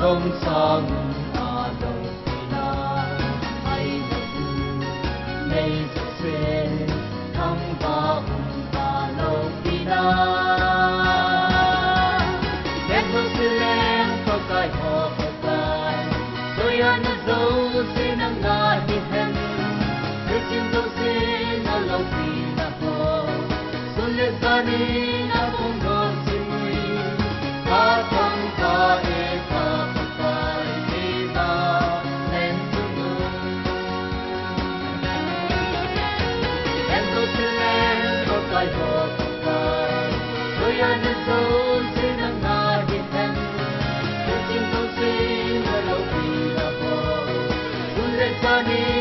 công sang a đâu na ai đâu nay sẽ thăng ba ba lâu na Jerusalem có cái họ có cái tôi ăn dấu xin ăn ngà đi hem để xin dấu xin nó lâu na ho xuân lệ ta đi na phong độ xin mui ta thăng ta I hope tôi ăn dấu xin ăn ngà đi hem để xin dấu xin nó lâu na ho xuân lệ ta đi